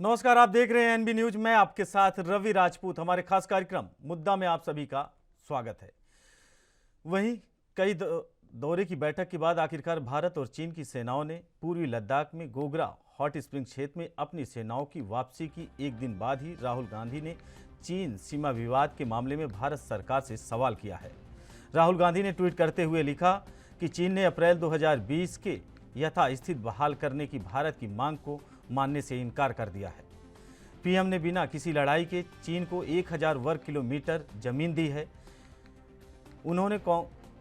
नमस्कार, आप देख रहे हैं एनबी न्यूज। मैं आपके साथ रवि राजपूत। हमारे खास कार्यक्रम मुद्दा में आप सभी का स्वागत है। वहीं कई दौरे की बैठक के बाद आखिरकार भारत और चीन की सेनाओं ने पूर्वी लद्दाख में गोगरा हॉट स्प्रिंग क्षेत्र में अपनी सेनाओं की वापसी की एक दिन बाद ही राहुल गांधी ने चीन सीमा विवाद के मामले में भारत सरकार से सवाल किया है। राहुल गांधी ने ट्वीट करते हुए लिखा कि चीन ने अप्रैल 2020 के यथास्थिति बहाल करने की भारत की मांग को मानने से इनकार कर दिया है। पीएम ने बिना किसी लड़ाई के चीन को 1000 वर्ग किलोमीटर जमीन दी है। उन्होंने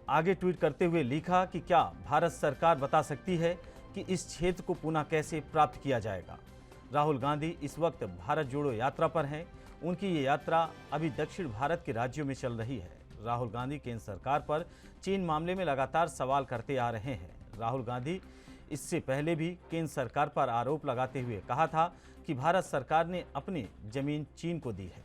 आगे ट्वीट करते हुए लिखा कि क्या भारत सरकार बता सकती है कि इस क्षेत्र को पुनः कैसे प्राप्त किया जाएगा। राहुल गांधी इस वक्त भारत जोड़ो यात्रा पर हैं। उनकी ये यात्रा अभी दक्षिण भारत के राज्यों में चल रही है। राहुल गांधी केंद्र सरकार पर चीन मामले में लगातार सवाल करते आ रहे हैं। राहुल गांधी इससे पहले भी केंद्र सरकार पर आरोप लगाते हुए कहा था कि भारत सरकार ने अपनी जमीन चीन को दी है।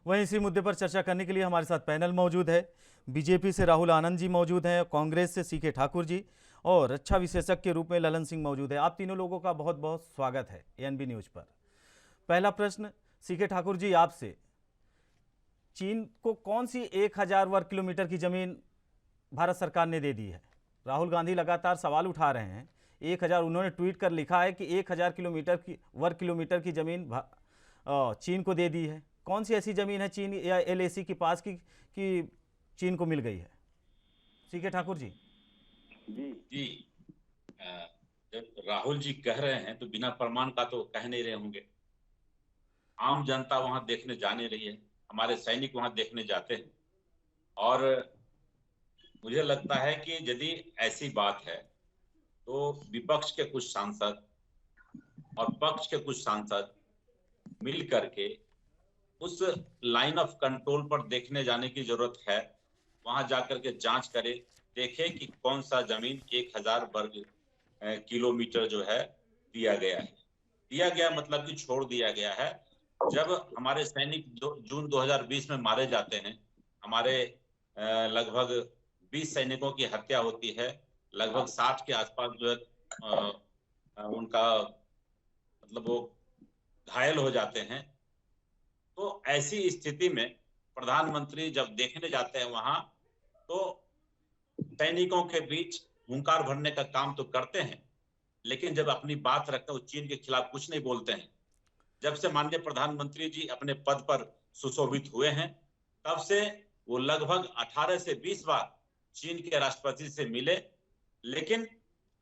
वहीं इसी मुद्दे पर चर्चा करने के लिए हमारे साथ पैनल मौजूद है। बीजेपी से राहुल आनंद जी मौजूद हैं, कांग्रेस से सीके ठाकुर जी और रक्षा विशेषज्ञ के रूप में ललन सिंह मौजूद है। आप तीनों लोगों का बहुत बहुत स्वागत है एनबी न्यूज पर। पहला प्रश्न सीके ठाकुर जी आपसे, चीन को कौन सी 1000 वर्ग किलोमीटर की जमीन भारत सरकार ने दे दी है? राहुल गांधी लगातार सवाल उठा रहे हैं। 1000 उन्होंने ट्वीट कर लिखा है कि 1000 किलोमीटर की वर्ग किलोमीटर की जमीन चीन को दे दी है। कौन सी ऐसी जमीन है चीन या एलएसी के पास की कि चीन को मिल गई है? सीके ठाकुर जी। जी जब राहुल जी कह रहे हैं तो बिना प्रमाण का तो कह नहीं रहे होंगे। आम जनता वहां देखने जा नहीं रही है, हमारे सैनिक वहां देखने जाते हैं। और मुझे लगता है कि यदि ऐसी बात है तो विपक्ष के कुछ सांसद और पक्ष के कुछ सांसद मिल करके उस लाइन ऑफ कंट्रोल पर देखने जाने की जरूरत है। वहां जाकर के जांच करें, देखें कि कौन सा जमीन 1000 वर्ग किलोमीटर जो है दिया गया है। दिया गया मतलब कि छोड़ दिया गया है। जब हमारे सैनिक जून 2020 में मारे जाते हैं, हमारे लगभग 20 सैनिकों की हत्या होती है, लगभग 60 के आसपास जो है उनका मतलब वो घायल हो जाते हैं। तो ऐसी स्थिति में प्रधानमंत्री जब देखने जाते हैं वहां, तो सैनिकों के बीच हुंकार भरने का काम तो करते हैं, लेकिन जब अपनी बात रखते हैं वो चीन के खिलाफ कुछ नहीं बोलते हैं। जब से माननीय प्रधानमंत्री जी अपने पद पर सुशोभित हुए हैं, तब से वो लगभग 18 से 20 बार चीन के राष्ट्रपति से मिले, लेकिन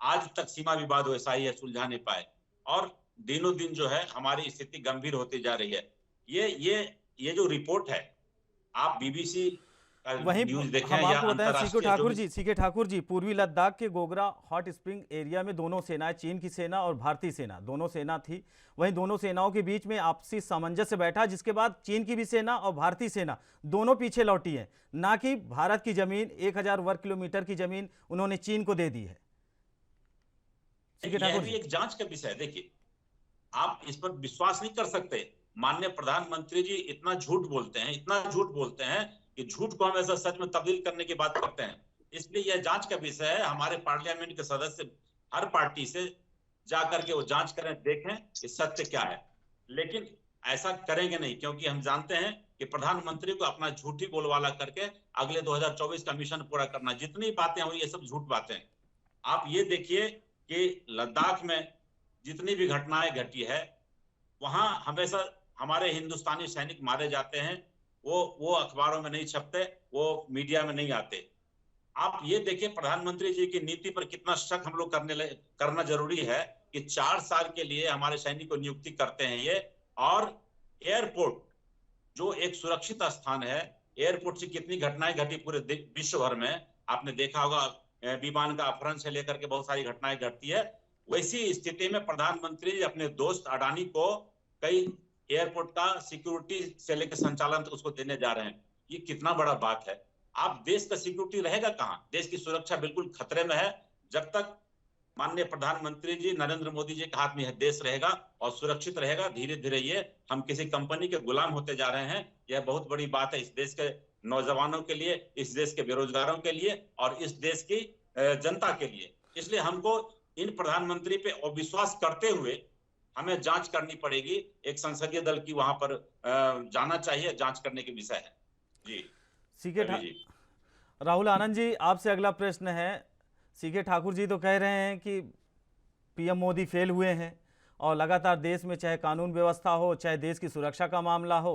आज तक सीमा विवाद वैसा ही है, सुलझा नहीं पाए। और दिनों दिन जो है हमारी स्थिति गंभीर होती जा रही है। ये जो रिपोर्ट है, आप बीबीसी वहीं न्यूज देखें हम या आपको बताएं अंतरराष्ट्रीय सीके ठाकुर जी, पूर्वी लद्दाख के गोगरा हॉट स्प्रिंग एरिया में दोनों सेनाएं, चीन की सेना और भारतीय सेना, दोनों सेना थी। वहीं दोनों सेनाओं के बीच में आपसी सामंजस्य बैठा, जिसके बाद चीन की भी सेना और भारतीय सेना दोनों पीछे लौटी है। ना कि भारत की जमीन 1000 वर्ग किलोमीटर की जमीन उन्होंने चीन को दे दी है। सीके यह ठाकुर भी जी। एक जांच का विषय है। देखिए, आप इस पर विश्वास नहीं कर सकते। माननीय प्रधानमंत्री जी इतना झूठ बोलते हैं, इतना झूठ बोलते हैं कि झूठ को हमेशा सच में तब्दील करने की बात करते हैं। इसलिए यह जांच का विषय है। हमारे पार्लियामेंट के सदस्य हर पार्टी से जाकर के वो जांच करें, देखें कि सत्य क्या है। लेकिन ऐसा करेंगे नहीं, क्योंकि हम जानते हैं कि प्रधानमंत्री को अपना झूठी बोलवाला करके अगले 2024 का मिशन पूरा करना, जितनी बातें हुई ये सब झूठ बातें। आप ये देखिए कि लद्दाख में जितनी भी घटनाएं घटी है, वहां हमेशा हमारे हिंदुस्तानी सैनिक मारे जाते हैं। वो अखबारों में नहीं छपते, वो मीडिया में नहीं आते। आप ये देखिए प्रधानमंत्री जी की नीति पर कितना शक हम लोग करना जरूरी है कि 4 साल के लिए हमारे सैनिक को नियुक्ति करते हैं ये। और एयरपोर्ट जो एक सुरक्षित स्थान है, एयरपोर्ट से कितनी घटनाएं घटी पूरे विश्व भर में, आपने देखा होगा। विमान का अपहरण से लेकर के बहुत सारी घटनाएं घटती है। वैसी स्थिति में प्रधानमंत्री जी अपने दोस्त अडानी को कई एयरपोर्ट का सिक्योरिटी से लेकर संचालन तक उसको देने जा रहे हैं। ये कितना बड़ा बात है। आप देश का सिक्योरिटी रहेगा कहां? देश की सुरक्षा बिल्कुल खतरे में है जब तक माननीय प्रधानमंत्री जी नरेंद्र मोदी जी के हाथ में यह देश रहेगा और सुरक्षित रहेगा। धीरे धीरे ये हम किसी कंपनी के गुलाम होते जा रहे हैं, यह बहुत बड़ी बात है इस देश के नौजवानों के लिए, इस देश के बेरोजगारों के लिए और इस देश की जनता के लिए। इसलिए हमको इन प्रधानमंत्री पे अविश्वास करते हुए हमें जांच करनी पड़ेगी। एक संसदीय दल की वहां पर जाना चाहिए, जांच करने के विषय है। जी सीके रवि जी। राहुल आनंद जी, आपसे अगला प्रश्न है। सीके ठाकुर जी तो कह रहे हैं कि पीएम मोदी फेल हुए हैं और लगातार देश में चाहे कानून व्यवस्था हो, चाहे देश की सुरक्षा का मामला हो,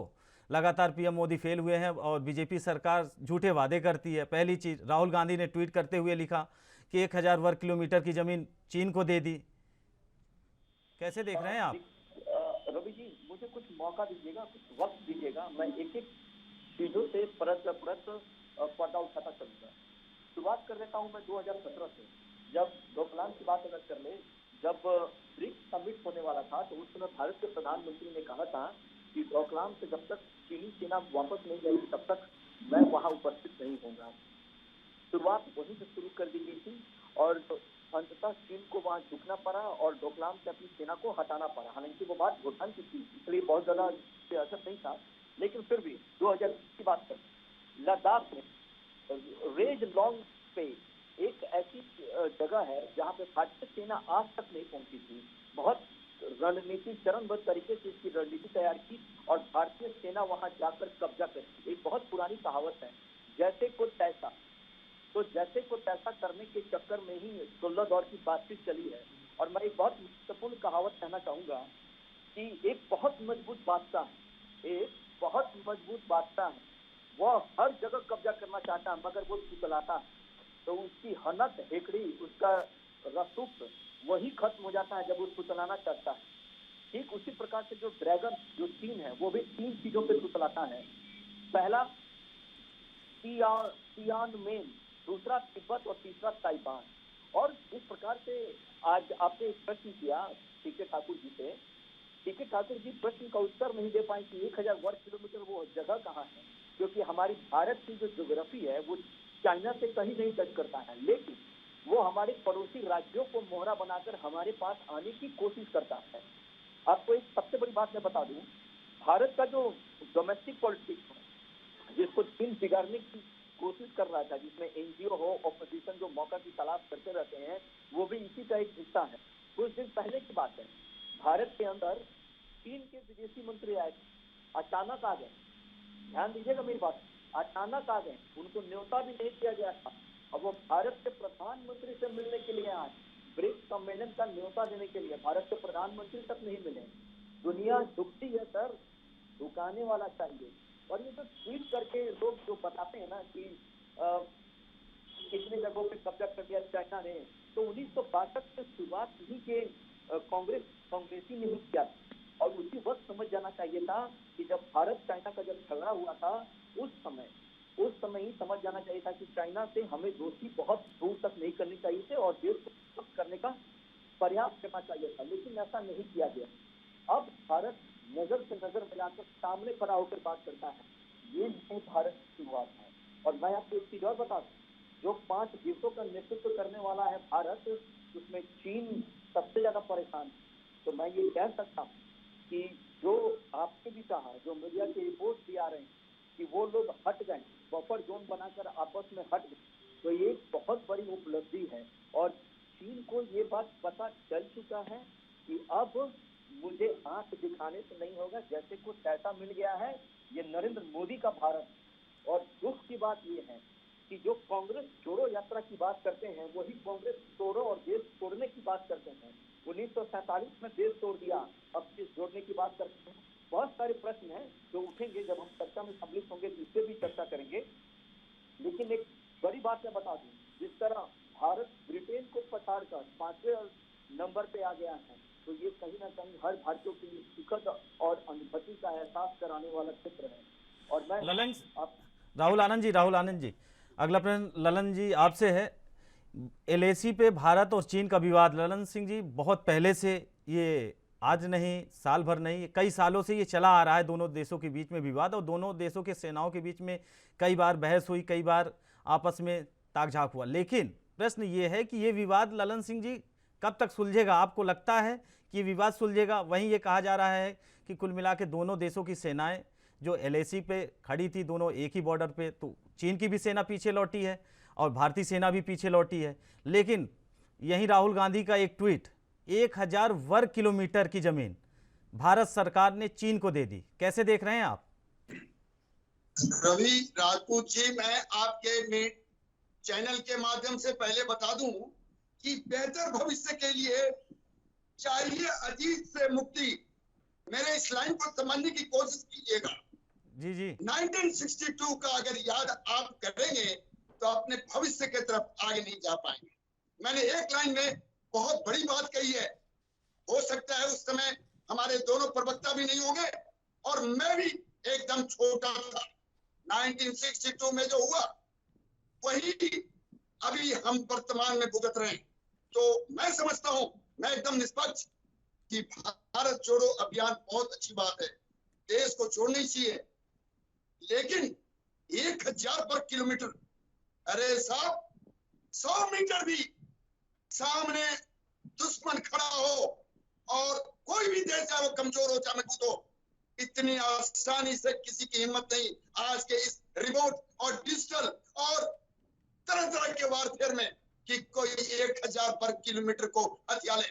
लगातार पीएम मोदी फेल हुए हैं और बीजेपी सरकार झूठे वादे करती है। पहली चीज़, राहुल गांधी ने ट्वीट करते हुए लिखा कि 1000 वर्ग किलोमीटर की ज़मीन चीन को दे दी। कैसे देख रहे हैं आप? रवि जी, मुझे कुछ मौका दीजिएगा, कुछ वक्त दीजिएगा, मैं एक एक चीजों से परत दर परत पर्दा उठाता चलूंगा। शुरुआत कर देता हूं मैं 2017 से, जब डोकलाम की बात अगर कर ले, जब ब्रिक्स समिट होने वाला था तो उस समय भारत के प्रधानमंत्री ने कहा था कि डोकलाम से जब तक चीनी सेना वापस नहीं जाएगी तब तक मैं वहां उपस्थित नहीं होगा। शुरुआत वहीं से शुरू कर दी गई थी और अंततः चीन को वहां झुकना पड़ा और डोकलाम से अपनी सेना को हटाना पड़ा। हालांकि वो बात भूटान की थी, इसलिए बहुत ज्यादा असर नहीं था, लेकिन फिर भी 2020 की बात करें, लद्दाख में रेज लॉन्ग पे एक ऐसी जगह है जहां पे भारतीय सेना आज तक नहीं पहुंची थी। बहुत रणनीति चरणबद्ध तरीके से इसकी रणनीति तैयार की और भारतीय सेना वहां जाकर कब्जा करती। एक बहुत पुरानी कहावत है, जैसे को तैसा। तो जैसे को तैसा करने के चक्कर में ही 16 दौर की बातचीत चली है। और मैं एक बहुत महत्वपूर्ण कहावत कहना चाहूंगा कि एक बहुत मजबूत बादशाह है, वह हर जगह कब्जा करना चाहता है मगर वो चुटलाता है, तो उसकी हनत हेकड़ी, उसका रसूख वही खत्म हो जाता है जब वो चुटलाना चाहता है। ठीक उसी प्रकार से जो ड्रैगन, जो चीन है, वो भी 3 चीजों पे चुटलाता है। पहला तियानमेन, दूसरा तिब्बत और तीसरा ताइवान। और इस प्रकार से आज आपने एक प्रश्न किया सीके ठाकुर जी से, सीके ठाकुर जी प्रश्न का उत्तर नहीं दे पाए कि 1000 वर्ग किलोमीटर वो जगह कहाँ है, क्योंकि हमारी भारत की जो ज्योग्राफी है वो चाइना से कहीं नहीं टच करता है, लेकिन वो हमारे पड़ोसी राज्यों को मोहरा बनाकर हमारे पास आने की कोशिश करता है। आपको एक सबसे बड़ी बात मैं बता दूं, भारत का जो डोमेस्टिक पॉलिटिक्स है, जिसको चीन बिगाड़ने की कोशिश कर रहा था, जिसमें एनजीओ हो, ऑपोजिशन जो मौका की तलाश करते रहते हैं, वो भी इसी का एक हिस्सा है। कुछ दिन पहले की बात है, भारत के अंदर चीन के विदेशी मंत्री आए, अचानक आ गए। ध्यान दीजिएगा मेरी बात, अचानक आ गए, उनको न्योता भी नहीं दिया गया था। अब वो भारत के प्रधानमंत्री से मिलने के लिए आए, ब्रिक्स सम्मेलन का न्योता देने के लिए। भारत के प्रधानमंत्री तक नहीं मिले। दुनिया झुकती है सर, झुकाने वाला चाहिए। और ये तो ट्वीट करके लोग जो बताते हैं ना कि कितने जगहों पे कब्जा कर दिया चाइना ने, तो 1962 से शुरुआत ही के कांग्रेसी ने ही किया और उसी वक्त समझ जाना चाहिए था कि जब भारत चाइना का जब झगड़ा हुआ था, उस समय ही समझ जाना चाहिए था कि चाइना से हमें दोस्ती बहुत दूर तक नहीं करनी चाहिए थी और देश को करने का प्रयास करना चाहिए था, लेकिन ऐसा नहीं किया गया। अब भारत नजर से नजर मिलाकर सामने खड़ा होकर बात करता है, ये नहीं भारत की शुरुआत है। और मैं आपको एक चीज और बता दूं, जो 5 देशों का नेतृत्व करने वाला है भारत, उसमें चीन सबसे ज्यादा परेशान है। तो मैं ये कह सकता हूँ कि जो आपने भी कहा, जो मीडिया के रिपोर्ट भी आ रहे हैं कि वो लोग हट गए, बफर जोन बनाकर आपस में हट गए, तो ये बहुत बड़ी उपलब्धि है। और चीन को ये बात पता चल चुका है कि अब मुझे आंख दिखाने से नहीं होगा, जैसे को तैसा मिल गया है ये नरेंद्र मोदी का भारत। और दुख की बात ये है कि जो कांग्रेस छोड़ो यात्रा की बात करते हैं, वही कांग्रेस तोड़ो और देश तोड़ने की बात करते हैं। 1947 में देश तोड़ दिया, अब देश जोड़ने की बात करते हैं। बहुत सारे प्रश्न हैं जो उठेंगे, जब हम चर्चा में सम्मिलित होंगे तो इससे भी चर्चा करेंगे। लेकिन एक बड़ी बात मैं बता दूं, जिस तरह भारत ब्रिटेन को पछाड़कर 5वें नंबर पे आ गया है, तो ये कहीं ना कहीं हर भारतीय के लिए सुखद और अनुभूति का एहसास कराने वाला क्षेत्र है। और मैं राहुल आनंद जी, अगला प्रश्न ललन जी आपसे है। एलएसी पे भारत और चीन का विवाद, ललन सिंह जी, बहुत पहले से, ये आज नहीं, साल भर नहीं, कई सालों से ये चला आ रहा है। दोनों देशों के बीच में विवाद और दोनों देशों के सेनाओं के बीच में कई बार बहस हुई, कई बार आपस में ताकझाक हुआ। लेकिन प्रश्न ये है कि ये विवाद ललन सिंह जी कब तक सुलझेगा? आपको लगता है कि विवाद सुलझेगा? वहीं ये कहा जा रहा है कि कुल मिला के दोनों देशों की सेनाएं जो एलएसी पे खड़ी थी, दोनों एक ही बॉर्डर पे, तो चीन की भी सेना पीछे लौटी है और भारतीय सेना भी पीछे लौटी है। लेकिन यहीं राहुल गांधी का एक ट्वीट, 1000 वर्ग किलोमीटर की जमीन भारत सरकार ने चीन को दे दी। कैसे देख रहे हैं आप? रवि राजपूत जी, मैं आपके चैनल के माध्यम से पहले बता दूं कि बेहतर भविष्य के लिए चाहिए अजीत से मुक्ति। मेरे इस लाइन को समझने की कोशिश कीजिएगा। जी जी। 1962 का अगर याद आप करेंगे तो अपने भविष्य की तरफ आगे नहीं जा पाएंगे। मैंने एक लाइन में बहुत बड़ी बात कही है। हो सकता है उस समय हमारे दोनों प्रवक्ता भी नहीं होंगे और मैं भी एकदम छोटा था। 1962 में जो हुआ वही अभी हम वर्तमान में भुगत रहे हैं। तो मैं समझता हूं, मैं एकदम निष्पक्ष, कि भारत जोड़ो अभियान बहुत अच्छी बात है, देश को छोड़नी चाहिए, लेकिन 1000 वर्ग किलोमीटर, अरे साहब 100 मीटर भी सामने दुश्मन खड़ा हो और कोई भी देश चाहे वो कमजोर हो चाहे मजबूत हो, इतनी आसानी से किसी की हिम्मत नहीं आज के इस रिमोट और डिजिटल और तरह तरह के वारफेयर में कि कोई 1000 वर्ग किलोमीटर को हथिया ले।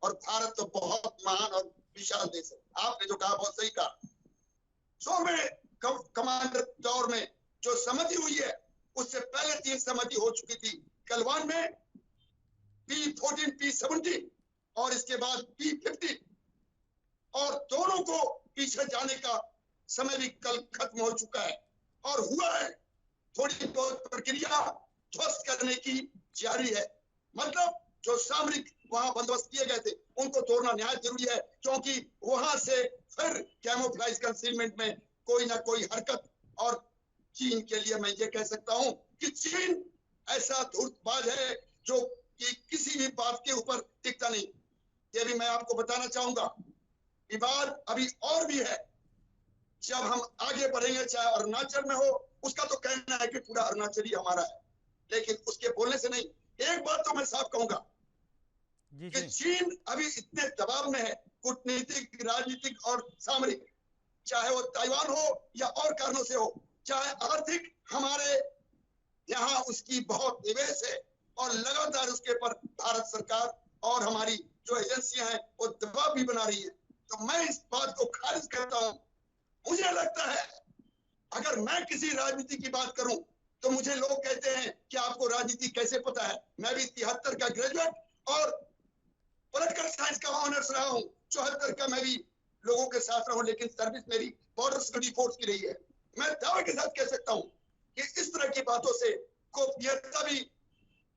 और भारत तो बहुत महान और विशाल देश है। आपने जो कहा बहुत सही कहा। 100वें कमांडर दौर में जो सहमति हुई है उससे पहले 3 सहमति हो चुकी थी। गलवान में P-14, P-17 और इसके बाद P-50, और दोनों को पीछे जाने का समय भी कल खत्म हो चुका है और हुआ है। थोड़ी बहुत प्रक्रिया ध्वस्त करने की जारी है। मतलब जो सामरिक वहां बंदोबस्त किए गए थे उनको तोड़ना निहायत जरूरी है, क्योंकि वहां से फिर कैमोफ्लेज कंसीलमेंट में कोई ना कोई हरकत। और चीन के लिए मैं ये कह सकता हूं कि चीन ऐसा धूर्तबाज है जो कि किसी भी बात के ऊपर टिकता नहीं। ये भी मैं आपको बताना चाहूंगा। विवाद अभी और भी है। जब हम आगे बढ़ेंगे, चाहे अरुणाचल में हो, उसका तो कहना है कि पूरा अरुणाचल ही हमारा है, लेकिन उसके बोलने से नहीं। एक बात तो मैं साफ कहूंगा कि चीन अभी इतने दबाव में है, कूटनीतिक, राजनीतिक और सामरिक, चाहे वो ताइवान हो या और कारणों से हो, चाहे आर्थिक, हमारे यहाँ उसकी बहुत निवेश है और लगातार उसके ऊपर भारत सरकार और हमारी जो एजेंसियां हैं वो दबाव भी बना रही है। तो मैं इस बात को खारिज करता हूं। मुझे लगता है अगर मैं किसी राजनीति की बात करूं तो मुझे लोग कहते हैं कि आपको राजनीति कैसे पता है। मैं भी 73 का ग्रेजुएट और पॉलिटिकल साइंस का ऑनर्स रहा हूं। 74 का मैं भी लोगों के साथ रहा हूं, लेकिन सर्विस मेरी बॉर्डर सिक्योरिटी फोर्स की रही है। मैं दावे के साथ कह सकता हूं कि इस तरह की बातों से गोपनीयता भी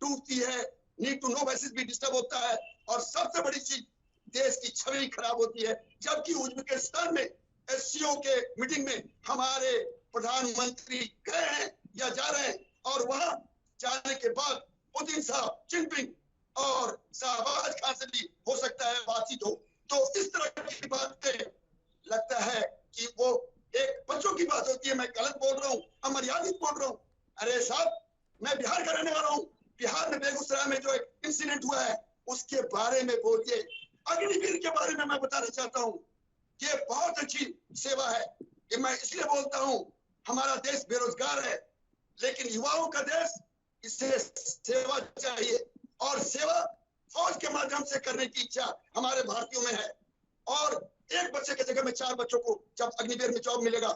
टूटती है, नीड टू नो बेसिस भी डिस्टर्ब होता है, और सबसे बड़ी चीज देश की छवि खराब होती है। जबकि उज्बेकिस्तान में एससीओ के मीटिंग में हमारे प्रधानमंत्री गए हैं या जा रहे हैं, और वहां जाने के बाद पुतिन साहब, जिनपिंग और शाहबाज खान से भी हो सकता है बातचीत हो। तो इस तरह की बातें लगता है कि वो एक बच्चों की बात होती है। मैं गलत बोल रहा हूँ, अमर्यादित बोल रहा हूँ। अरे साहब, मैं बिहार का रहने वाला हूँ। बिहार में बेगूसराय में जो एक इंसिडेंट हुआ है उसके बारे में बोलिए। अग्निवीर के बारे में मैं बताना चाहता हूँ, ये बहुत अच्छी सेवा है। ये मैं इसलिए बोलता हूँ, हमारा देश बेरोजगार है, लेकिन युवाओं का देश, इससे सेवा चाहिए, और सेवा फौज के माध्यम से करने की इच्छा हमारे भारतीयों में है। और एक बच्चे की जगह में 4 बच्चों को जब अग्निवीर में जॉब मिलेगा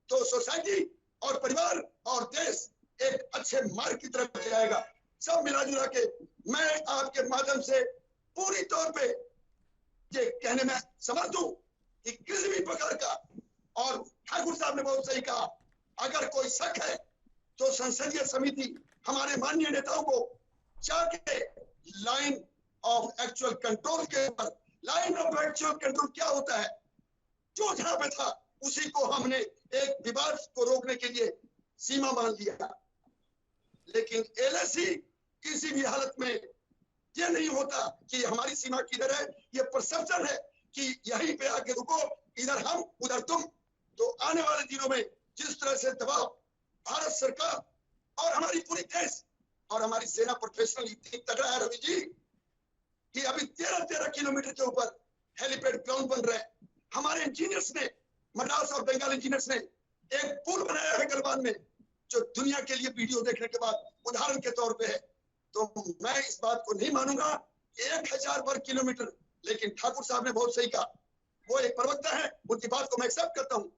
तो सोसाइटी और परिवार और देश एक अच्छे मार्ग की तरफ जाएगा। सब मिला जुला के मैं आपके माध्यम से पूरी तौर पे ये कहने में समर्थ हूं कि किसी भी प्रकार का, और ठाकुर साहब ने बहुत सही कहा, अगर कोई शक है तो संसदीय समिति हमारे माननीय नेताओं को जाके लाइन ऑफ एक्चुअल कंट्रोल के ऊपर, लाइन ऑफ एक्चुअल कंट्रोल क्या होता है, जो जहां पे था उसी को हमने एक विवाद को रोकने के लिए सीमा मान लिया। लेकिन एलएसी किसी भी हालत में ये नहीं होता कि हमारी सीमा किधर है। ये परसेप्शन है कि यहीं पे आके रुको, इधर हम उधर तुम। तो आने वाले दिनों में जिस तरह से दबाव भारत सरकार और हमारी पूरी देश और हमारी सेना प्रोफेशनल इतनी तगड़ा है रवि जी, कि अभी 13-13 किलोमीटर के ऊपर हेलीपैड ग्राउंड बन रहे हैं। हमारे इंजीनियर्स ने, मद्रास और बंगाल इंजीनियर्स ने एक पुल बनाया है गलवान में, जो दुनिया के लिए वीडियो देखने के बाद उदाहरण के तौर पे है। तो मैं इस बात को नहीं मानूंगा कि 1000 वर्ग किलोमीटर, लेकिन ठाकुर साहब ने बहुत सही कहा, वो एक प्रवक्ता है, उनकी बात को मैं एक्सेप्ट करता हूँ,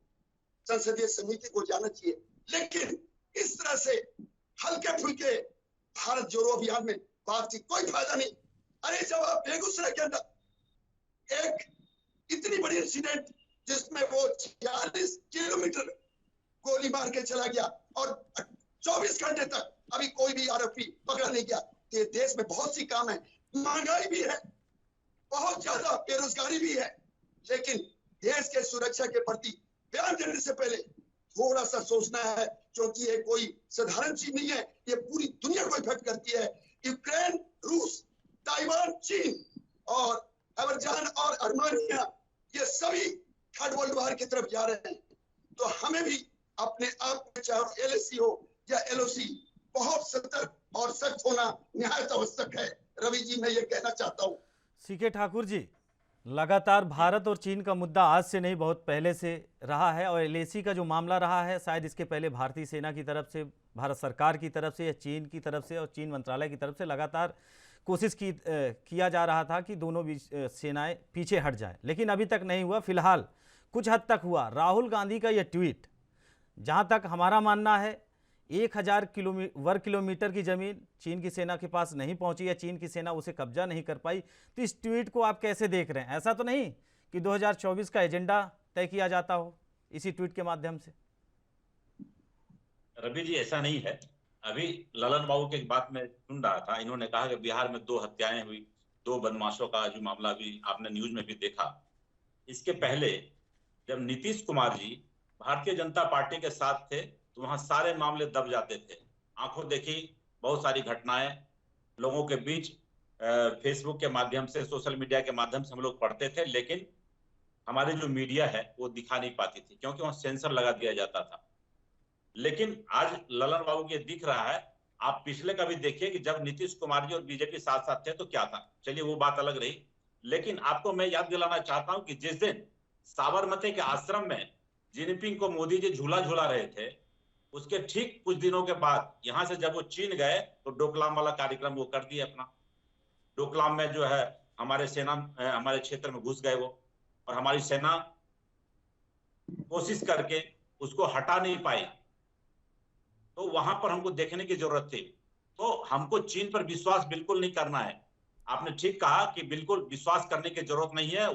संसदीय समिति को जाना चाहिए, लेकिन इस तरह से हल्के फुल्के भारत जोड़ो अभियान में बात की कोई फायदा नहीं। अरे जब आप बेगूसराय के अंदर एक इतनी बड़ी इंसिडेंट जिसमें वो 40 किलोमीटर गोली मार के चला गया और 24 घंटे तक अभी कोई भी आरोपी पकड़ा नहीं गया। तो ये देश में बहुत सी काम है, महंगाई भी है, बहुत ज्यादा बेरोजगारी भी है, लेकिन देश के सुरक्षा के प्रति बयान देने से पहले थोड़ा सा सोचना है, क्योंकि ये कोई साधारण चीज नहीं है, ये पूरी दुनिया को इफेक्ट करती है। यूक्रेन, रूस, ताइवान, चीन और अजरबैजान और आर्मेनिया, ये सभी थर्ड वर्ल्ड वार की तरफ जा रहे हैं। तो हमें भी अपने आप में, चाहे एलएसी हो या एलओसी, बहुत सतर्क और सख्त होना निहायत आवश्यक है। रवि जी, मैं ये कहना चाहता हूँ। सीके ठाकुर जी, लगातार भारत और चीन का मुद्दा आज से नहीं, बहुत पहले से रहा है, और एलएसी का जो मामला रहा है, शायद इसके पहले भारतीय सेना की तरफ से, भारत सरकार की तरफ से या चीन की तरफ से और चीन मंत्रालय की तरफ से लगातार कोशिश किया जा रहा था कि दोनों सेनाएं पीछे हट जाएं, लेकिन अभी तक नहीं हुआ। फिलहाल कुछ हद तक हुआ। राहुल गांधी का यह ट्वीट, जहां तक हमारा मानना है 1000 वर्ग किलोमीटर की ज़मीन चीन की सेना के पास नहीं पहुंची या चीन की सेना उसे कब्जा नहीं कर पाई, तो इस ट्वीट को आप कैसे देख रहे हैं? ऐसा तो नहीं कि 2024 का एजेंडा तय किया जाता हो इसी ट्वीट के माध्यम से? रवि जी, ऐसा नहीं है। अभी ललन बाबू की एक बात मैं सुन रहा था, इन्होंने कहा कि बिहार में 2 हत्याएं हुई, 2 बदमाशों का जो मामला भी आपने न्यूज में भी देखा। इसके पहले जब नीतीश कुमार जी भारतीय जनता पार्टी के साथ थे तो वहां सारे मामले दब जाते थे। आंखों देखी बहुत सारी घटनाएं लोगों के बीच फेसबुक के माध्यम से, सोशल मीडिया के माध्यम से हम लोग पढ़ते थे, लेकिन हमारी जो मीडिया है वो दिखा नहीं पाती थी, क्योंकि वहां सेंसर लगा दिया जाता था। लेकिन आज ललन बाबू के दिख रहा है। आप पिछले का भी देखिए कि जब नीतीश कुमार जी और बीजेपी साथ साथ थे तो क्या था, चलिए वो बात अलग रही। लेकिन आपको मैं याद दिलाना चाहता हूं कि जिस दिन साबरमती के आश्रम में जिनपिंग को मोदी जी झूला झूला रहे थे, उसके ठीक कुछ दिनों के बाद यहां से जब वो चीन गए तो डोकलाम वाला कार्यक्रम वो कर दिए अपना। डोकलाम में जो है हमारे सेना हमारे क्षेत्र में घुस गए वो, और हमारी सेना कोशिश करके उसको हटा नहीं पाई। तो वहां पर हमको देखने की जरूरत थी। तो हमको चीन पर विश्वास बिल्कुल नहीं करना है। आपने ठीक कहा कि बिल्कुल विश्वास करने की जरूरत नहीं है,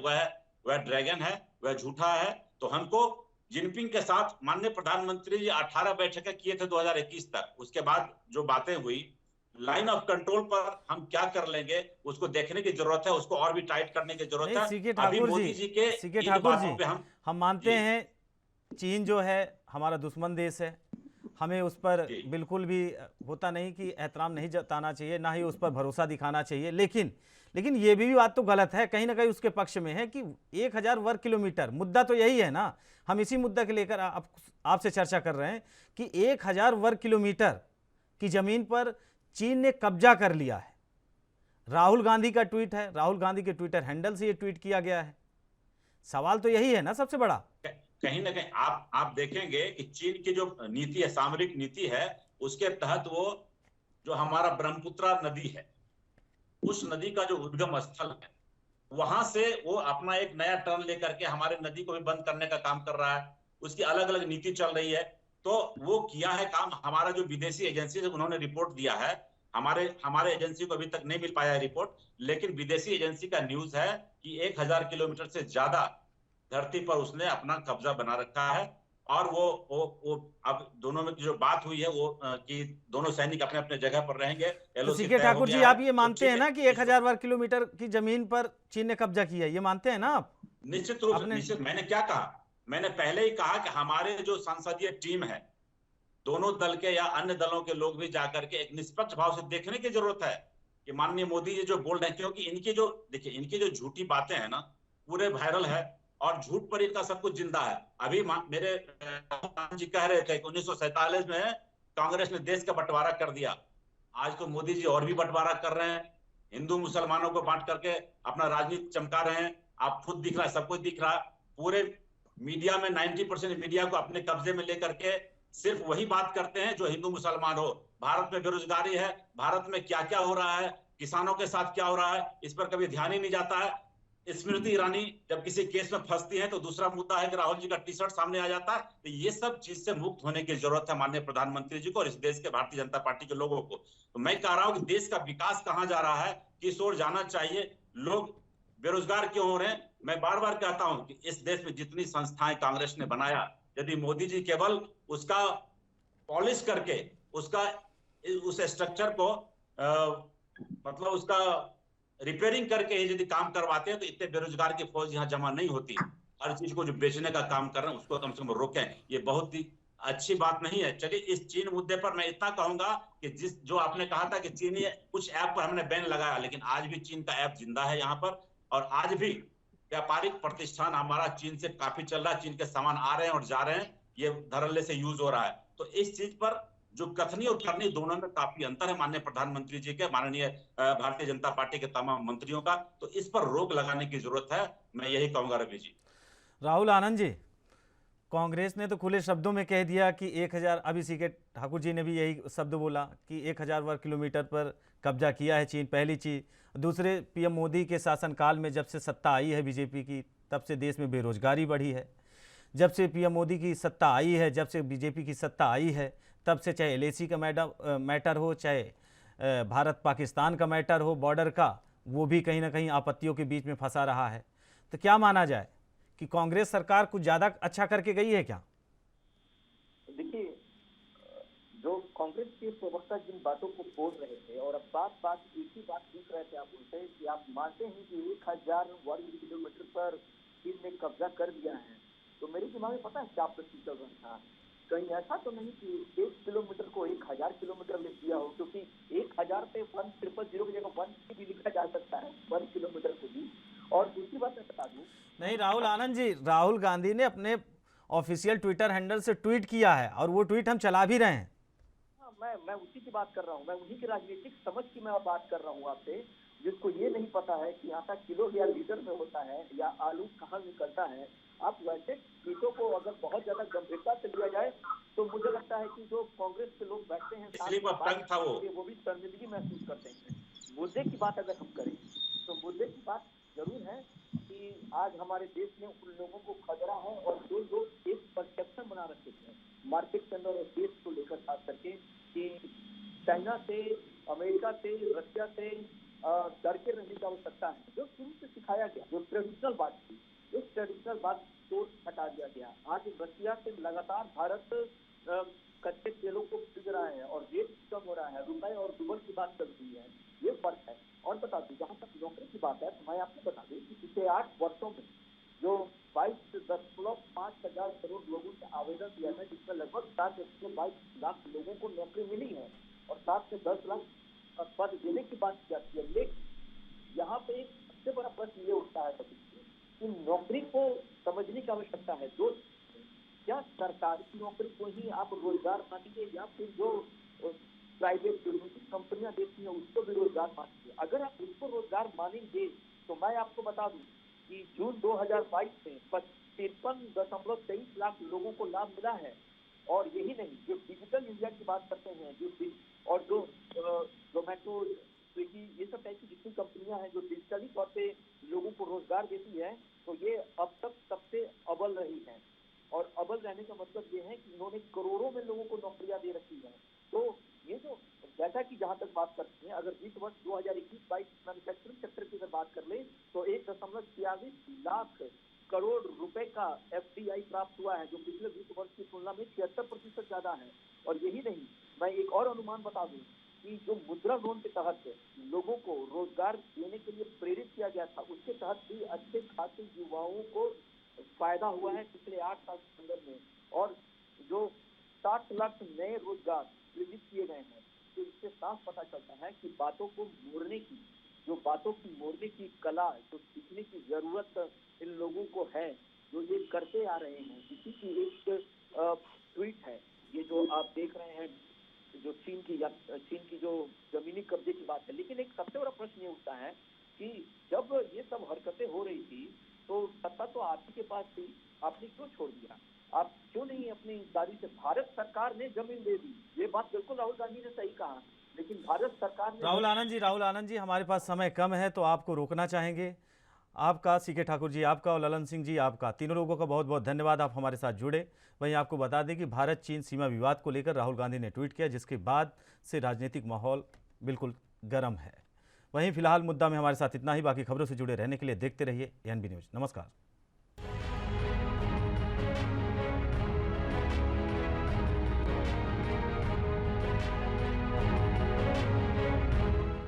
वह ड्रैगन है, वह झूठा है। तो हमको जिनपिंग के साथ माननीय प्रधानमंत्री जी 18 बैठकें किए थे 2021 तक। उसके बाद जो बातें हुई, लाइन ऑफ कंट्रोल पर हम क्या कर लेंगे उसको देखने की जरूरत है, उसको और भी टाइट करने की जरूरत है। सीके ठाकुर जी, हम मानते हैं चीन जो है हमारा दुश्मन देश है, हमें उस पर बिल्कुल भी होता नहीं कि एहतराम नहीं जताना चाहिए, ना ही उस पर भरोसा दिखाना चाहिए। लेकिन ये भी बात तो गलत है, कहीं ना कहीं उसके पक्ष में है कि 1000 वर्ग किलोमीटर, मुद्दा तो यही है ना। हम इसी मुद्दा के लेकर आपसे चर्चा कर रहे हैं कि 1000 वर्ग किलोमीटर की जमीन पर चीन ने कब्जा कर लिया है। राहुल गांधी का ट्वीट है, राहुल गांधी के ट्विटर हैंडल से ये ट्वीट किया गया है। सवाल तो यही है ना सबसे बड़ा। कहीं ना कहीं आप देखेंगे कि चीन की जो नीति है, सामरिक नीति है, उसके तहत वो जो हमारा ब्रह्मपुत्र नदी है, उस नदी का जो उद्गम स्थल है, वहां से वो अपना एक नया टर्न लेकर के हमारे नदी को भी बंद करने का काम कर रहा है। उसकी अलग अलग नीति चल रही है। तो वो किया है काम। हमारा जो विदेशी एजेंसी से उन्होंने रिपोर्ट दिया है, हमारे एजेंसी को अभी तक नहीं मिल पाया है रिपोर्ट, लेकिन विदेशी एजेंसी का न्यूज है कि 1000 किलोमीटर से ज्यादा धरती पर उसने अपना कब्जा बना रखा है। और वो अब दोनों में जो बात हुई है वो कि दोनों सैनिक अपने अपने जगह पर रहेंगे। तो सीके ठाकुर जी, आप ये मानते हैं ना कि 1000 वर्ग किलोमीटर की जमीन पर चीन ने कब्जा किया है, ये मानते हैं ना आप? निश्चित रूप से। निश्चित। मैंने क्या कहा, मैंने पहले ही कहा कि हमारे जो संसदीय टीम है, दोनों दल के या अन्य दलों के लोग भी जाकर के एक निष्पक्ष भाव से देखने की जरूरत है कि माननीय मोदी जी जो बोल रहे हैं, क्योंकि इनकी जो झूठी बातें हैं ना, पूरे वायरल है और झूठ पर इनका सब कुछ जिंदा है। अभी मेरे जी कह रहे थे कि 1947 में कांग्रेस ने देश का बंटवारा कर दिया। आज तो मोदी जी और भी बंटवारा कर रहे हैं। हिंदू मुसलमानों को बांट करके अपना राजनीति चमका रहे हैं। आप खुद दिख रहा है, सब कुछ दिख रहा है। पूरे मीडिया में 90% मीडिया को अपने कब्जे में लेकर के सिर्फ वही बात करते हैं जो हिंदू मुसलमान हो। भारत में बेरोजगारी है, भारत में क्या क्या हो रहा है, किसानों के साथ क्या हो रहा है, इस पर कभी ध्यान ही नहीं जाता है। स्मृति ईरानी जब किसी केस में फंसती है तो दूसरा मुद्दा है कि राहुल जी का टी शर्ट सामने आ जाता है। तो ये सब चीज से मुक्त होने की जरूरत है माननीय प्रधानमंत्री जी को और इस देश के भारतीय जनता पार्टी के लोगों को। तो मैं कह रहा हूं कि देश का विकास कहां जा रहा है, किस ओर जाना चाहिए, लोग बेरोजगार क्यों हो रहे हैं। मैं बार बार कहता हूं कि इस देश में जितनी संस्थाएं कांग्रेस ने बनाया, यदि मोदी जी केवल उसका पॉलिश करके उसका उस स्ट्रक्चर को मतलब उसका रिपेयरिंग करके यदि काम करवाते हैं तो इतने बेरोजगार की फौज यहाँ जमा नहीं होती। हर चीज को जो बेचने का काम कर रहे हैं उसको कम से कम रोकें। ये बहुत ही अच्छी बात नहीं है। चलिए इस चीन मुद्दे पर मैं इतना कहूंगा कि जो आपने कहा था कि चीनी कुछ ऐप पर हमने बैन लगाया, लेकिन आज भी चीन का ऐप जिंदा है यहाँ पर और आज भी व्यापारिक प्रतिष्ठान हमारा चीन से काफी चल रहा है। चीन के सामान आ रहे हैं और जा रहे हैं, ये धड़ल्ले से यूज हो रहा है। तो इस चीज पर जो कथनी और करनी दोनों में काफी अंतर है माननीय प्रधानमंत्री जी के, माननीय भारतीय जनता पार्टी के तमाम मंत्रियों का। तो इस पर रोक लगाने की जरूरत है, मैं यही कहूंगा रवि जी। राहुल आनंद जी, कांग्रेस ने तो खुले शब्दों में कह दिया कि 1000, अभी सी के ठाकुर जी ने भी यही शब्द बोला कि 1000 वर्ग किलोमीटर पर कब्जा किया है चीन। पहली चीज़। दूसरे, पीएम मोदी के शासनकाल में जब से सत्ता आई है बीजेपी की, तब से देश में बेरोजगारी बढ़ी है। जब से पीएम मोदी की सत्ता आई है, जब से बीजेपी की सत्ता आई है, तब से चाहे एलएसी का मैटर हो, चाहे भारत पाकिस्तान का मैटर हो, बॉर्डर का, वो भी कहीं ना कहीं आपत्तियों के बीच में फंसा रहा है। तो क्या माना जाए कि कांग्रेस सरकार कुछ ज़्यादा अच्छा करके गई है क्या? देखिए, जो कांग्रेस के प्रवक्ता जिन बातों को बोल रहे थे और अब बात बात एक ही बात पूछ रहे थे आप उनसे कि आप मानते हैं कि 1000 वर्ग किलोमीटर पर चीन ने कब्जा कर लिया है, तो मेरे दिमाग में पता है क्या प्रश्न चल रहा था। कहीं ऐसा तो नहीं कि 1 किलोमीटर को 1000 किलोमीटर लिख दिया हो, क्योंकि 1000 पे 1000 की जगह 1 भी लिखा जा सकता है, 1 किलोमीटर को भी। और दूसरी बात मैं बता दूं, नहीं राहुल आनंद जी, राहुल गांधी ने अपने ऑफिशियल ट्विटर हैंडल से ट्वीट किया है और वो ट्वीट हम चला भी रहे हैं। हाँ, मैं उसी की बात कर रहा हूँ, मैं उन्हीं की राजनीतिक समझ की मैं बात कर रहा हूँ आपसे, जिसको ये नहीं पता है कि आटा किलो या लीटर में होता है या आलू कहाँ निकलता है। आप वैसे चीजों को अगर बहुत ज्यादा गंभीरता से लिया जाए तो मुझे लगता है कि जो कांग्रेस के लोग बैठते हैं साथ स्लिप में ऑफ बात टंग था वो भी शर्मिंदगी महसूस करते हैं। मुद्दे की बात अगर हम करें तो मुद्दे की बात जरूर है कि आज हमारे देश में उन लोगों को खतरा है और जो लोग एक परसेप्शन बना रखे थे मार्केट के अंदर और देश को लेकर खास करके कि चाइना से, अमेरिका से, रशिया से डर के रहने की आवश्यकता है, जो शुरू से सिखाया गया, जो ट्रेडिशनल बात थी, उस ट्रेडिशनल बात को हटा दिया गया। आज रशिया से लगातार भारत कच्चे तेलों को खरीद रहा है और रेट कम हो रहा है, रुपए और डॉलर की बात चल रही है, ये फर्क है। और बता दूं, जहां तक नौकरी की बात है तो मैं आपको बता दूं कि पिछले 8 वर्षों में जो 22.5 हजार करोड़ लोगों ने आवेदन दिया है, जिसमें लगभग 722 लाख लोगों को नौकरी मिली है और 7 से 10 लाख पद देने की बात की जाती है। लेकिन यहाँ पे एक सबसे बड़ा प्रश्न ये उठता है कि नौकरी को समझने की आवश्यकता है। दो, क्या सरकारी नौकरी को ही आप रोजगार मानेंगे या फिर जो प्राइवेट कंपनियां देती हैं उसको भी रोजगार मानेंगे? अगर आप उसको रोजगार मानेंगे तो मैं आपको बता दूं कि जून 2022 में 53.23 लाख लोगों को लाभ मिला है। और यही नहीं, जो डिजिटल इंडिया की बात करते हैं, जो जोमेटो, स्विगी, ये सब टाइप की जितनी कंपनियां हैं जो डिजिटली तौर पे लोगों को रोजगार देती है, तो ये अब तक सबसे अव्वल रही है। और अव्वल रहने का मतलब ये है कि इन्होंने करोड़ों में लोगों को नौकरियां दे रखी है। तो ये जो जैसा कि जहां तक बात करते हैं, अगर वित्त वर्ष 2021-22 मैन्युफैक्चरिंग सेक्टर की अगर बात कर ले तो 1.46 लाख करोड़ रुपए का एफडीआई प्राप्त हुआ है, जो पिछले वित्त वर्ष की तुलना में 76% ज्यादा है। और यही नहीं, मैं एक और अनुमान बता दूं कि जो मुद्रा लोन के तहत लोगों को रोजगार देने के लिए प्रेरित किया गया था, उसके तहत भी अच्छे खासे युवाओं को फायदा हुआ है पिछले 8 साल के अंदर में। और जो 60 लाख नए रोजगार सृजित किए गए हैं, तो इससे साफ पता चलता है कि बातों को मोड़ने की कला, जो सीखने की जरूरत इन लोगों को है, जो ये करते आ रहे हैं। इसी की एक ट्वीट है ये जो आप देख रहे हैं, जो चीन की जो जमीनी कब्जे की बात है, लेकिन एक सबसे बड़ा प्रश्न ये उठता है कि जब ये सब हरकतें हो रही थी तो सत्ता तो आप ही के पास थी, आपने क्यों छोड़ दिया? आप क्यों नहीं अपनी ईमानदारी से, भारत सरकार ने जमीन दे दी, ये बात बिल्कुल राहुल गांधी ने सही कहा, लेकिन भारत सरकार ने राहुल आनंद जी, हमारे पास समय कम है तो आपको रोकना चाहेंगे। आपका, सीके ठाकुर जी आपका और ललन सिंह जी आपका, तीनों लोगों का बहुत बहुत धन्यवाद, आप हमारे साथ जुड़े। वहीं आपको बता दें कि भारत चीन सीमा विवाद को लेकर राहुल गांधी ने ट्वीट किया, जिसके बाद से राजनीतिक माहौल बिल्कुल गर्म है। वहीं फिलहाल मुद्दा में हमारे साथ इतना ही। बाकी खबरों से जुड़े रहने के लिए देखते रहिए एएनबी न्यूज़। नमस्कार।